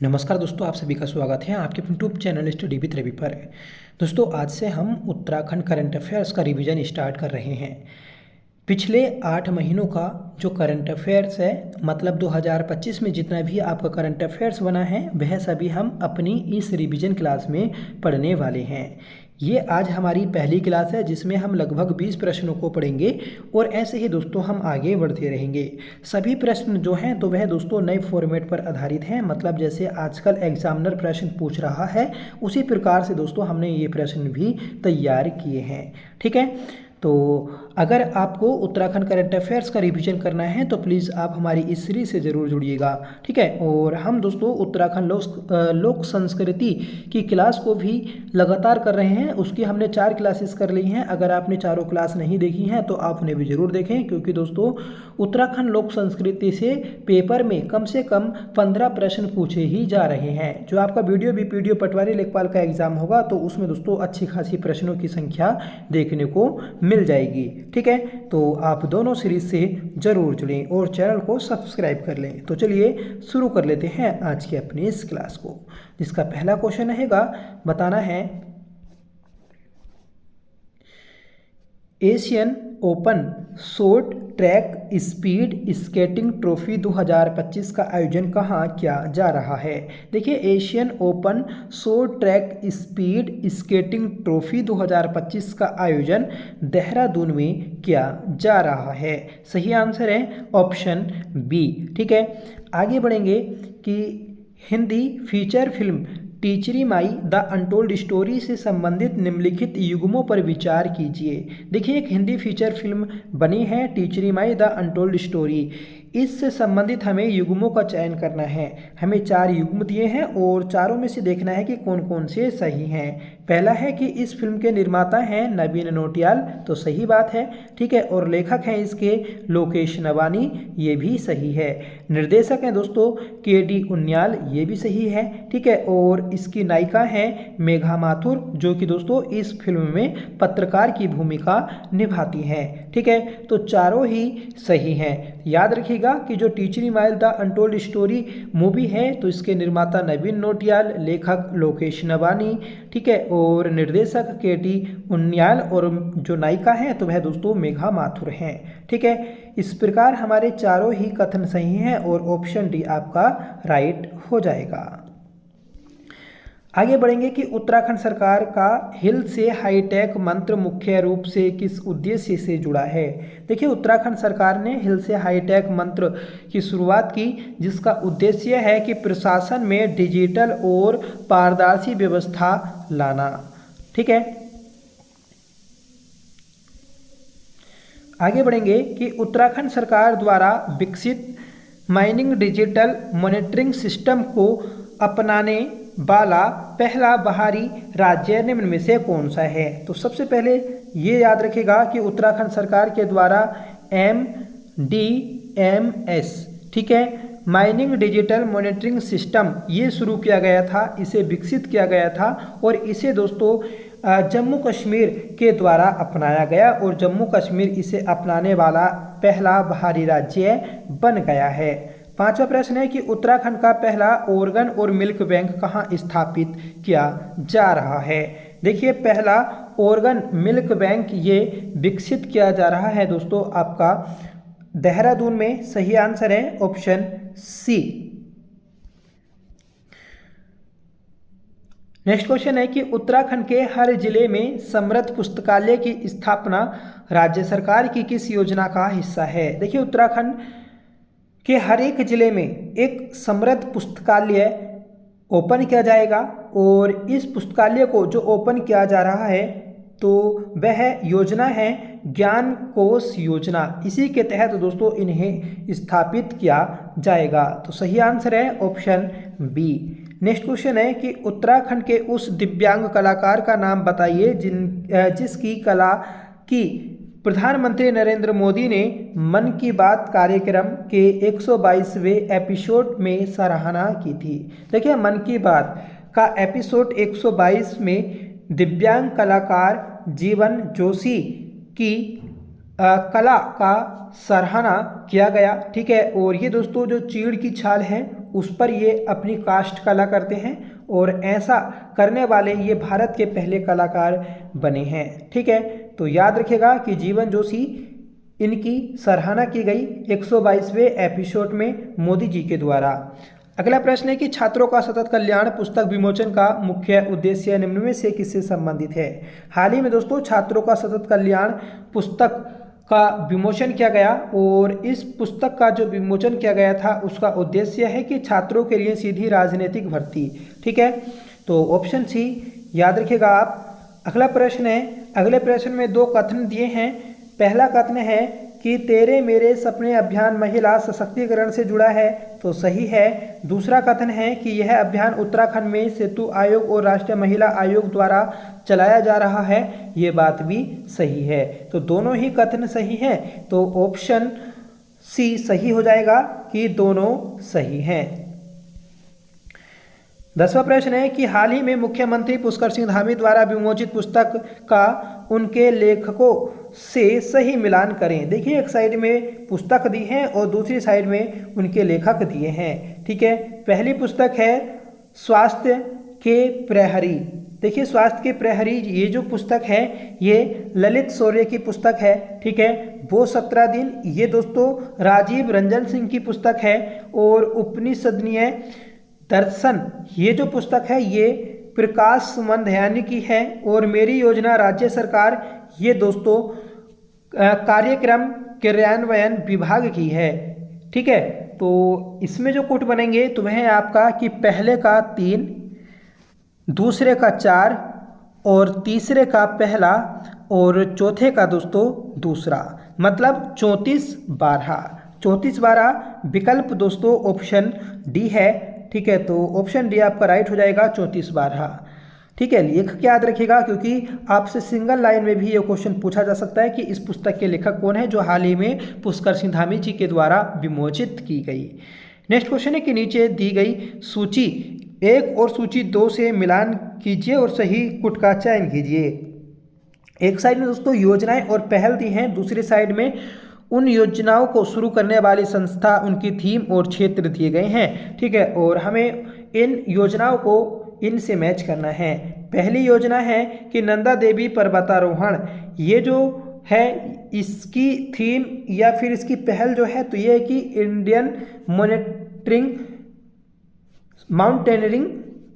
नमस्कार दोस्तों, आप सभी का स्वागत है आपके YouTube channel study with Ravi पर। दोस्तों, आज से हम उत्तराखंड करंट अफेयर्स का रिवीजन स्टार्ट कर रहे हैं। पिछले 8 महीनों का जो करंट अफेयर्स है, मतलब 2025 में जितना भी आपका करंट अफेयर्स बना है वह सभी हम अपनी इस रिवीजन क्लास में पढ़ने वाले हैं। ये आज हमारी पहली क्लास है जिसमें हम लगभग 20 प्रश्नों को पढ़ेंगे और ऐसे ही दोस्तों हम आगे बढ़ते रहेंगे। सभी प्रश्न जो हैं तो वह दोस्तों नए फॉर्मेट पर आधारित हैं, मतलब जैसे आजकल एग्जामिनर प्रश्न पूछ रहा है उसी प्रकार से दोस्तों हमने ये प्रश्न भी तैयार किए हैं। ठीक है, तो अगर आपको उत्तराखंड करंट अफेयर्स का रिवीजन करना है तो प्लीज़ आप हमारी इस सीरीज से ज़रूर जुड़िएगा। ठीक है, और हम दोस्तों उत्तराखंड लोक संस्कृति की क्लास को भी लगातार कर रहे हैं। उसकी हमने 4 क्लासेस कर ली हैं। अगर आपने चारों क्लास नहीं देखी हैं तो आप उन्हें भी ज़रूर देखें, क्योंकि दोस्तों उत्तराखंड लोक संस्कृति से पेपर में कम से कम 15 प्रश्न पूछे ही जा रहे हैं। जो आपका वीडियो बीपीडीओ पटवारी लेखपाल का एग्जाम होगा तो उसमें दोस्तों अच्छी खासी प्रश्नों की संख्या देखने को मिल जाएगी। ठीक है, तो आप दोनों सीरीज से जरूर जुड़ें और चैनल को सब्सक्राइब कर लें। तो चलिए शुरू कर लेते हैं आज की अपनी इस क्लास को, जिसका पहला क्वेश्चन रहेगा, बताना है Asian open short track speed skating trophy 2025 का आयोजन कहाँ किया जा रहा है। देखिए, Asian open short track speed skating trophy 2025 का आयोजन देहरादून में किया जा रहा है। सही आंसर है ऑप्शन बी। ठीक है, आगे बढ़ेंगे कि हिंदी फीचर फिल्म टीचरी माई द अनटोल्ड स्टोरी से संबंधित निम्नलिखित युग्मों पर विचार कीजिए। देखिए, एक हिंदी फीचर फिल्म बनी है टीचरी माई द अनटोल्ड स्टोरी। इससे संबंधित हमें युग्मों का चयन करना है। हमें 4 युग्म दिए हैं और चारों में से देखना है कि कौन कौन से सही हैं। पहला है कि इस फिल्म के निर्माता हैं नवीन नौटियाल, तो सही बात है। ठीक है, और लेखक हैं इसके लोकेश नवानी, ये भी सही है। निर्देशक हैं दोस्तों KD उनियाल, ये भी सही है। ठीक है, और इसकी नायिका हैं मेघा माथुर, जो कि दोस्तों इस फिल्म में पत्रकार की भूमिका निभाती हैं। ठीक है, तो चारों ही सही हैं। याद रखिएगा कि जो टीचरी my the untold story movie है तो इसके निर्माता नवीन नौटियाल, लेखक लोकेश नवानी, ठीक है, और निर्देशक KD उनियाल, और जो नायिका है तो वह दोस्तों मेघा माथुर हैं। ठीक है, इस प्रकार हमारे चारों ही कथन सही हैं और ऑप्शन डी आपका राइट हो जाएगा। आगे बढ़ेंगे कि उत्तराखंड सरकार का हिल से हाईटेक मंत्र मुख्य रूप से किस उद्देश्य से जुड़ा है। देखिए, उत्तराखंड सरकार ने हिल से हाईटेक मंत्र की शुरुआत की, जिसका उद्देश्य है कि प्रशासन में डिजिटल और पारदर्शी व्यवस्था लाना। ठीक है, आगे बढ़ेंगे कि उत्तराखंड सरकार द्वारा विकसित माइनिंग डिजिटल मॉनिटरिंग सिस्टम को अपनाने वाला पहला बाहरी राज्य निम्न में से कौन सा है। तो सबसे पहले ये याद रखिएगा कि उत्तराखंड सरकार के द्वारा MDMS, ठीक है, माइनिंग डिजिटल मॉनिटरिंग सिस्टम, ये शुरू किया गया था, इसे विकसित किया गया था और इसे दोस्तों जम्मू कश्मीर के द्वारा अपनाया गया और जम्मू कश्मीर इसे अपनाने वाला पहला बाहरी राज्य बन गया है। 5वां प्रश्न है कि उत्तराखंड का पहला ऑर्गन और मिल्क बैंक कहाँ स्थापित किया जा रहा है। देखिए, पहला ऑर्गन मिल्क बैंक ये विकसित किया जा रहा है दोस्तों आपका देहरादून में। सही आंसर है ऑप्शन सी। नेक्स्ट क्वेश्चन है कि उत्तराखंड के हर जिले में समृद्ध पुस्तकालय की स्थापना राज्य सरकार की किस योजना का हिस्सा है। देखिए, उत्तराखंड के हर एक जिले में एक समृद्ध पुस्तकालय ओपन किया जाएगा और इस पुस्तकालय को जो ओपन किया जा रहा है तो वह योजना है ज्ञान कोश योजना। इसी के तहत दोस्तों इन्हें स्थापित किया जाएगा। तो सही आंसर है ऑप्शन बी। नेक्स्ट क्वेश्चन है कि उत्तराखंड के उस दिव्यांग कलाकार का नाम बताइए जिसकी कला की प्रधानमंत्री नरेंद्र मोदी ने मन की बात कार्यक्रम के 122वें एपिसोड में सराहना की थी। देखिए, मन की बात का एपिसोड 122 में दिव्यांग कलाकार जीवन जोशी की कला का सराहना किया गया। ठीक है, और ये दोस्तों जो चीड़ की छाल है उस पर ये अपनी कास्ट कला करते हैं और ऐसा करने वाले ये भारत के पहले कलाकार बने हैं। ठीक है, तो याद रखिएगा कि जीवन जोशी, इनकी सराहना की गई 122वें एपिसोड में मोदी जी के द्वारा। अगला प्रश्न है कि छात्रों का सतत कल्याण पुस्तक विमोचन का मुख्य उद्देश्य निम्न में से किससे संबंधित है। हाल ही में दोस्तों छात्रों का सतत कल्याण पुस्तक का विमोचन किया गया और इस पुस्तक का जो विमोचन किया गया था उसका उद्देश्य है कि छात्रों के लिए सीधी राजनीतिक भर्ती। ठीक है, तो ऑप्शन सी याद रखिएगा आप। अगला प्रश्न है, अगले प्रश्न में दो कथन दिए हैं। पहला कथन है कि तेरे मेरे सपने अभियान महिला सशक्तिकरण से जुड़ा है, तो सही है। दूसरा कथन है कि यह अभियान उत्तराखंड में सेतु आयोग और राष्ट्रीय महिला आयोग द्वारा चलाया जा रहा है, ये बात भी सही है। तो दोनों ही कथन सही हैं, तो ऑप्शन सी सही हो जाएगा कि दोनों सही हैं। 10वां प्रश्न है कि हाल ही में मुख्यमंत्री पुष्कर सिंह धामी द्वारा विमोचित पुस्तक का उनके लेखकों से सही मिलान करें। देखिए, एक साइड में पुस्तक दी है और दूसरी साइड में उनके लेखक दिए हैं। ठीक है, पहली पुस्तक है स्वास्थ्य के प्रहरी। देखिए, स्वास्थ्य के प्रहरी ये जो पुस्तक है ये ललित शौर्य की पुस्तक है। ठीक है, वो 17 दिन ये दोस्तों राजीव रंजन सिंह की पुस्तक है। और उपनिषदनीय दर्शन ये जो पुस्तक है ये प्रकाश सुमन दयानी की है। और मेरी योजना राज्य सरकार ये दोस्तों कार्यक्रम क्रियान्वयन विभाग की है। ठीक है, तो इसमें जो कोट बनेंगे तो वह है आपका कि पहले का 3, दूसरे का 4 और तीसरे का पहला और चौथे का दोस्तों दूसरा, मतलब 34-12। 34-12 विकल्प दोस्तों ऑप्शन डी है। ठीक है, तो ऑप्शन डी आपका राइट हो जाएगा 34-12। ठीक है, लेखक याद रखिएगा क्योंकि आपसे सिंगल लाइन में भी ये क्वेश्चन पूछा जा सकता है कि इस पुस्तक के लेखक कौन है जो हाल ही में पुष्कर सिंह धामी जी के द्वारा विमोचित की गई। नेक्स्ट क्वेश्चन है कि नीचे दी गई सूची 1 और सूची 2 से मिलान कीजिए और सही कुट का चयन कीजिए। एक साइड में दोस्तों योजनाएं और पहल दी हैं, दूसरी साइड में उन योजनाओं को शुरू करने वाली संस्था, उनकी थीम और क्षेत्र दिए गए हैं। ठीक है, और हमें इन योजनाओं को इनसे मैच करना है। पहली योजना है कि नंदा देवी पर्वतारोहण, ये जो है इसकी थीम या फिर इसकी पहल जो है तो ये है कि इंडियन माउंटेनियरिंग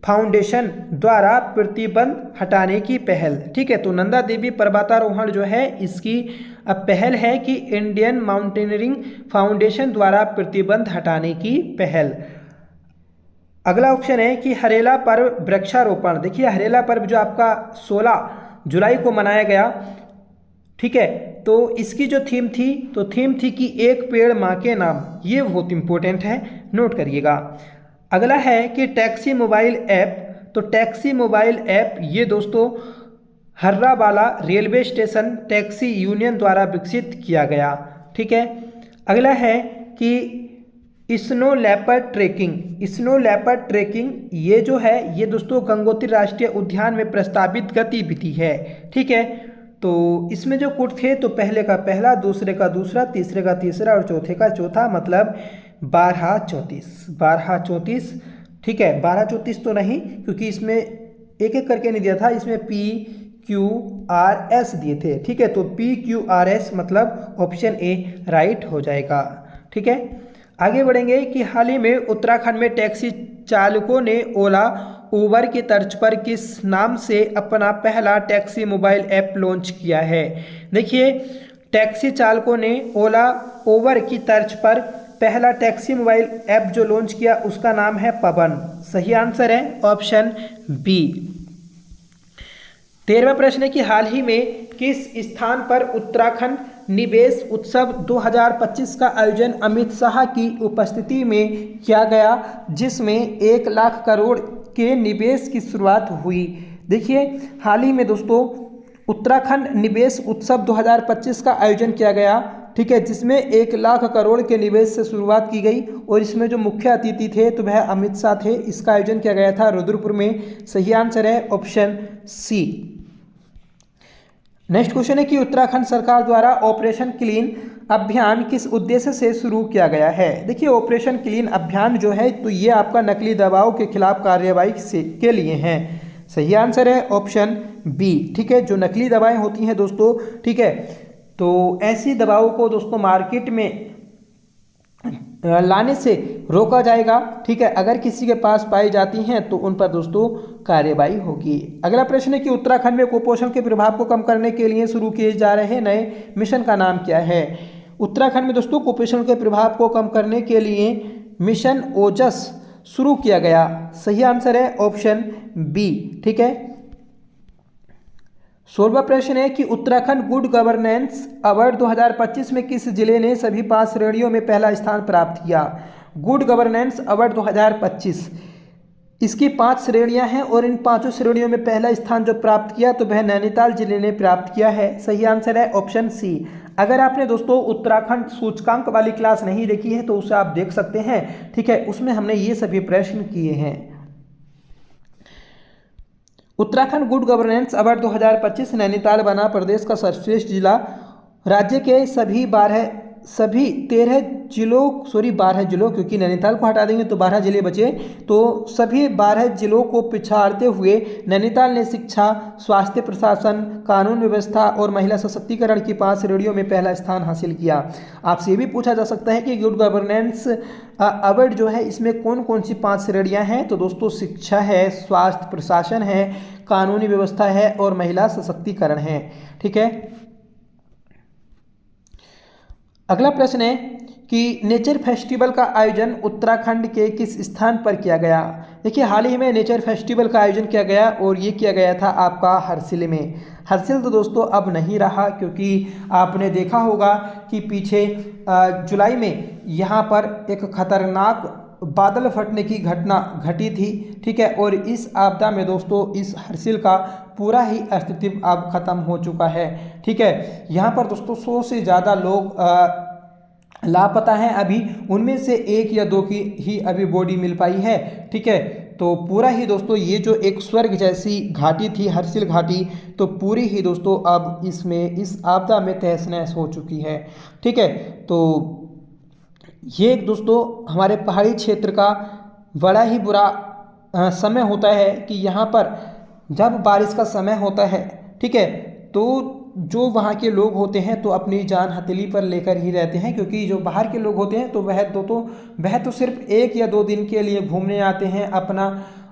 फाउंडेशन द्वारा प्रतिबंध हटाने की पहल। ठीक है, तो नंदा देवी पर्वतारोहण जो है इसकी अब पहल है कि इंडियन माउंटेनियरिंग फाउंडेशन द्वारा प्रतिबंध हटाने की पहल। अगला ऑप्शन है कि हरेला पर्व वृक्षारोपण। देखिए, हरेला पर्व जो आपका 16 जुलाई को मनाया गया। ठीक है, तो इसकी जो थीम थी तो थीम थी कि एक पेड़ माँ के नाम। ये बहुत इंपॉर्टेंट है, नोट करिएगा। अगला है कि टैक्सी मोबाइल ऐप, तो टैक्सी मोबाइल ऐप ये दोस्तों Harrawala railway station taxi union द्वारा विकसित किया गया। ठीक है, अगला है कि snow leopard trekking. Snow leopard trekking ये जो है ये दोस्तों गंगोत्री राष्ट्रीय उद्यान में प्रस्तावित गतिविधि है। ठीक है, तो इसमें जो कोट थे तो पहले का पहला, दूसरे का दूसरा, तीसरे का तीसरा और चौथे का चौथा, मतलब 12-34। ठीक है, 12-34 तो नहीं क्योंकि इसमें एक एक करके नहीं दिया था, इसमें PQRS दिए थे। ठीक है, तो PQRS मतलब ऑप्शन ए राइट हो जाएगा। ठीक है, आगे बढ़ेंगे कि हाल ही में उत्तराखंड में टैक्सी चालकों ने ओला उबर की तर्ज पर किस नाम से अपना पहला टैक्सी मोबाइल ऐप लॉन्च किया है। देखिए, टैक्सी चालकों ने ओला उबर की तर्ज पर पहला टैक्सी मोबाइल ऐप जो लॉन्च किया उसका नाम है पवन। सही आंसर है ऑप्शन बी। 13वां प्रश्न है कि हाल ही में किस स्थान पर उत्तराखंड निवेश उत्सव 2025 का आयोजन अमित शाह की उपस्थिति में किया गया, जिसमें 1 लाख करोड़ के निवेश की शुरुआत हुई। देखिए, हाल ही में दोस्तों उत्तराखंड निवेश उत्सव 2025 का आयोजन किया गया। ठीक है, जिसमें 1 लाख करोड़ के निवेश से शुरुआत की गई और इसमें जो मुख्य अतिथि थे तो वह अमित शाह थे। इसका आयोजन किया गया था रुद्रपुर में। सही आंसर है ऑप्शन सी। नेक्स्ट क्वेश्चन है कि उत्तराखंड सरकार द्वारा ऑपरेशन क्लीन अभियान किस उद्देश्य से शुरू किया गया है? देखिए ऑपरेशन क्लीन अभियान जो है तो ये आपका नकली दवाओं के खिलाफ कार्रवाई के लिए हैं। सही आंसर है ऑप्शन बी। ठीक है, जो नकली दवाएं होती हैं दोस्तों, ठीक है, तो ऐसी दवाओं को दोस्तों मार्केट में लाने से रोका जाएगा। ठीक है, अगर किसी के पास पाई जाती हैं तो उन पर दोस्तों कार्रवाई होगी। अगला प्रश्न है कि उत्तराखंड में कुपोषण के प्रभाव को कम करने के लिए शुरू किए जा रहे नए मिशन का नाम क्या है? उत्तराखंड में दोस्तों कुपोषण के प्रभाव को कम करने के लिए मिशन ओजस शुरू किया गया। सही आंसर है ऑप्शन बी। ठीक है, 16वां प्रश्न है कि उत्तराखंड गुड गवर्नेंस अवार्ड 2025 में किस जिले ने सभी 5 श्रेणियों में पहला स्थान प्राप्त किया? गुड गवर्नेंस अवार्ड 2025, इसकी 5 श्रेणियां हैं और इन 5 श्रेणियों में पहला स्थान जो प्राप्त किया तो वह नैनीताल जिले ने प्राप्त किया है। सही आंसर है ऑप्शन सी। अगर आपने दोस्तों उत्तराखंड सूचकांक वाली क्लास नहीं देखी है तो उसे आप देख सकते हैं। ठीक है, उसमें हमने ये सभी प्रश्न किए हैं। Uttarakhand good governance award 2025 Nainital बना प्रदेश का सर्वश्रेष्ठ जिला। राज्य के सभी 13 जिलों, क्योंकि नैनीताल को हटा देंगे तो 12 जिले बचे, तो सभी 12 जिलों को पिछाड़ते हुए नैनीताल ने शिक्षा, स्वास्थ्य प्रशासन, कानून व्यवस्था और महिला सशक्तिकरण की 5 श्रेणियों में पहला स्थान हासिल किया। आपसे ये भी पूछा जा सकता है कि गुड गवर्नेंस अवार्ड जो है इसमें कौन कौन सी 5 श्रेणियां हैं? तो दोस्तों शिक्षा है, स्वास्थ्य प्रशासन है, कानूनी व्यवस्था है और महिला सशक्तिकरण है। ठीक है, अगला प्रश्न है कि नेचर फेस्टिवल का आयोजन उत्तराखंड के किस स्थान पर किया गया? देखिए हाल ही में नेचर फेस्टिवल का आयोजन किया गया और ये किया गया था आपका हरसिल में। हरसिल तो दोस्तों अब नहीं रहा, क्योंकि आपने देखा होगा कि पीछे जुलाई में यहाँ पर एक खतरनाक बादल फटने की घटना घटी थी। ठीक है, और इस आपदा में दोस्तों इस हरसिल का पूरा ही अस्तित्व अब खत्म हो चुका है। ठीक है, यहाँ पर दोस्तों 100 से ज़्यादा लोग लापता हैं अभी, उनमें से 1 या 2 की ही अभी बॉडी मिल पाई है। ठीक है, तो पूरा ही दोस्तों ये जो एक स्वर्ग जैसी घाटी थी हरसिल घाटी, तो पूरी ही दोस्तों अब इसमें इस आपदा में तहस नहस हो चुकी है। ठीक है, तो ये एक दोस्तों हमारे पहाड़ी क्षेत्र का बड़ा ही बुरा समय होता है कि यहाँ पर जब बारिश का समय होता है, ठीक है, तो जो वहाँ के लोग होते हैं तो अपनी जान हथेली पर लेकर ही रहते हैं, क्योंकि जो बाहर के लोग होते हैं तो वह तो सिर्फ 1 या 2 दिन के लिए घूमने आते हैं, अपना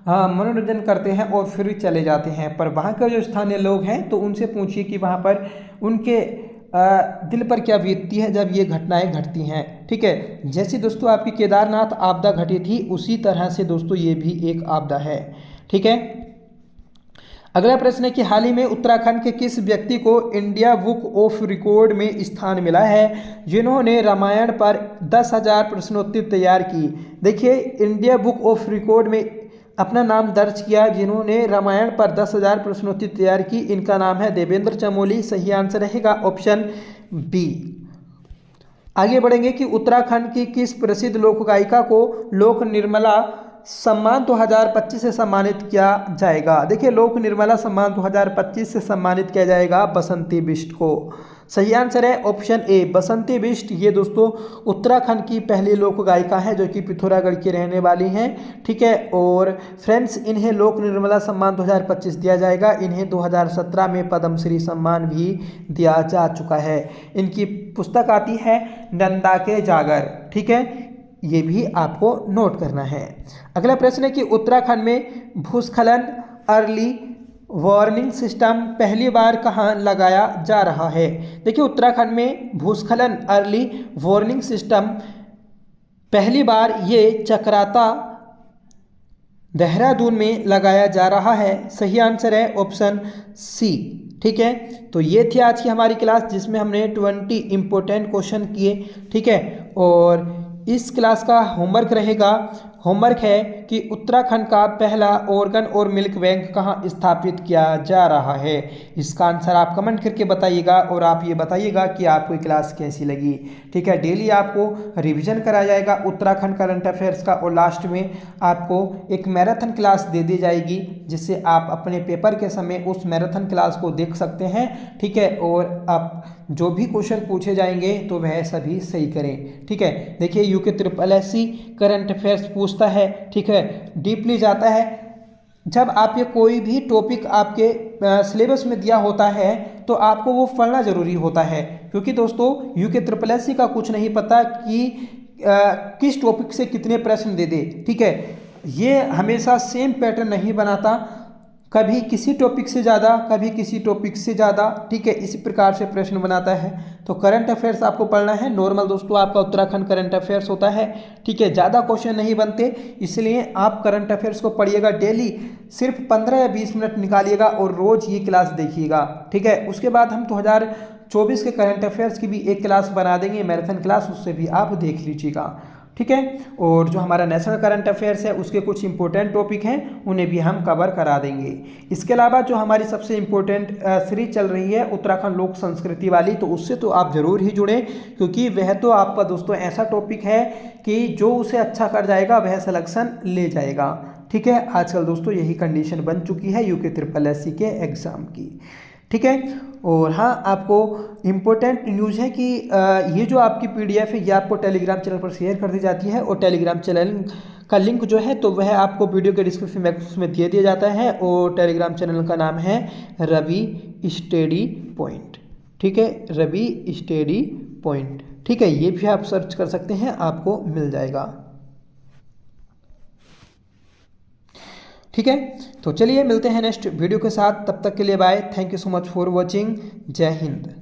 मनोरंजन करते हैं और फिर चले जाते हैं। पर वहाँ के जो स्थानीय लोग हैं तो उनसे पूछिए कि वहाँ पर उनके दिल पर क्या बीतती है जब ये घटनाएं घटती हैं। ठीक है, जैसे दोस्तों आपकी केदारनाथ आपदा घटी थी उसी तरह से दोस्तों ये भी एक आपदा है। ठीक है, अगला प्रश्न है कि हाल ही में उत्तराखंड के किस व्यक्ति को इंडिया बुक ऑफ रिकॉर्ड में स्थान मिला है जिन्होंने रामायण पर 10,000 प्रश्नोत्तर तैयार की? देखिए इंडिया बुक ऑफ रिकॉर्ड में अपना नाम दर्ज किया जिन्होंने रामायण पर 10,000 प्रश्नोत्तर तैयार की, इनका नाम है देवेंद्र चमोली। सही आंसर रहेगा ऑप्शन बी। आगे बढ़ेंगे कि उत्तराखंड की किस प्रसिद्ध लोक गायिका को लोक निर्मला सम्मान 2025 से सम्मानित किया जाएगा? देखिए लोक निर्मला सम्मान 2025 से सम्मानित किया जाएगा बसंती बिष्ट को। सही आंसर है ऑप्शन ए बसंती बिष्ट। ये दोस्तों उत्तराखंड की पहली लोक गायिका है जो कि पिथौरागढ़ की रहने वाली हैं। ठीक है, और फ्रेंड्स इन्हें लोक निर्मला सम्मान 2025 दिया जाएगा। इन्हें 2017 में पद्मश्री सम्मान भी दिया जा चुका है। इनकी पुस्तक आती है नंदा के जागर। ठीक है, ये भी आपको नोट करना है। अगला प्रश्न है कि उत्तराखंड में भूस्खलन अर्ली वार्निंग सिस्टम पहली बार कहाँ लगाया जा रहा है? देखिए उत्तराखंड में भूस्खलन अर्ली वार्निंग सिस्टम पहली बार ये चक्राता देहरादून में लगाया जा रहा है। सही आंसर है ऑप्शन सी। ठीक है, तो ये थी आज की हमारी क्लास जिसमें हमने 20 इंपॉर्टेंट क्वेश्चन किए। ठीक है, और इस क्लास का होमवर्क रहेगा होमवर्क है कि उत्तराखंड का पहला ऑर्गन और मिल्क बैंक कहाँ स्थापित किया जा रहा है। इसका आंसर आप कमेंट करके बताइएगा और आप ये बताइएगा कि आपको क्लास कैसी लगी। ठीक है, डेली आपको रिवीजन कराया जाएगा उत्तराखंड करंट अफेयर्स का और लास्ट में आपको एक मैराथन क्लास दे दी जाएगी जिससे आप अपने पेपर के समय उस मैराथन क्लास को देख सकते हैं। ठीक है, और आप जो भी क्वेश्चन पूछे जाएंगे तो वह सभी सही करें। ठीक है, देखिए यूके SSSC करंट अफेयर्स पूछता है। ठीक है, डीपली जाता है। जब आप ये कोई भी टॉपिक आपके सिलेबस में दिया होता है तो आपको वो पढ़ना जरूरी होता है, क्योंकि दोस्तों यूके SSSC का कुछ नहीं पता कि किस टॉपिक से कितने प्रश्न दे दे। ठीक है, ये हमेशा सेम पैटर्न नहीं बनाता, कभी किसी टॉपिक से ज़्यादा कभी किसी टॉपिक से ज़्यादा। ठीक है, इसी प्रकार से प्रश्न बनाता है। तो करंट अफेयर्स आपको पढ़ना है। नॉर्मल दोस्तों आपका उत्तराखंड करंट अफेयर्स होता है। ठीक है, ज़्यादा क्वेश्चन नहीं बनते, इसलिए आप करंट अफेयर्स को पढ़िएगा। डेली सिर्फ 15 या 20 मिनट निकालिएगा और रोज़ ये क्लास देखिएगा। ठीक है, उसके बाद हम 2024 के करंट अफेयर्स की भी एक क्लास बना देंगे, मैराथन क्लास, उससे भी आप देख लीजिएगा। ठीक है, और जो हमारा नेशनल करंट अफेयर्स है उसके कुछ इंपॉर्टेंट टॉपिक हैं उन्हें भी हम कवर करा देंगे। इसके अलावा जो हमारी सबसे इम्पोर्टेंट सीरीज चल रही है उत्तराखंड लोक संस्कृति वाली, तो उससे तो आप ज़रूर ही जुड़ें, क्योंकि वह तो आपका दोस्तों ऐसा टॉपिक है कि जो उसे अच्छा कर जाएगा वह सिलेक्शन ले जाएगा। ठीक है, आजकल दोस्तों यही कंडीशन बन चुकी है यूके SSSC के एग्ज़ाम की। ठीक है, और हाँ आपको इम्पोर्टेंट न्यूज़ है कि ये जो आपकी PDF है ये आपको टेलीग्राम चैनल पर शेयर कर दी जाती है और टेलीग्राम चैनल का लिंक जो है तो वह आपको वीडियो के डिस्क्रिप्शन बॉक्स में दे दिया जाता है और टेलीग्राम चैनल का नाम है रवि स्टडी पॉइंट। ठीक है, रवि स्टडी पॉइंट। ठीक है, ये भी आप सर्च कर सकते हैं, आपको मिल जाएगा। ठीक है, तो चलिए मिलते हैं नेक्स्ट वीडियो के साथ, तब तक के लिए bye. Thank you so much for watching. जय हिंद।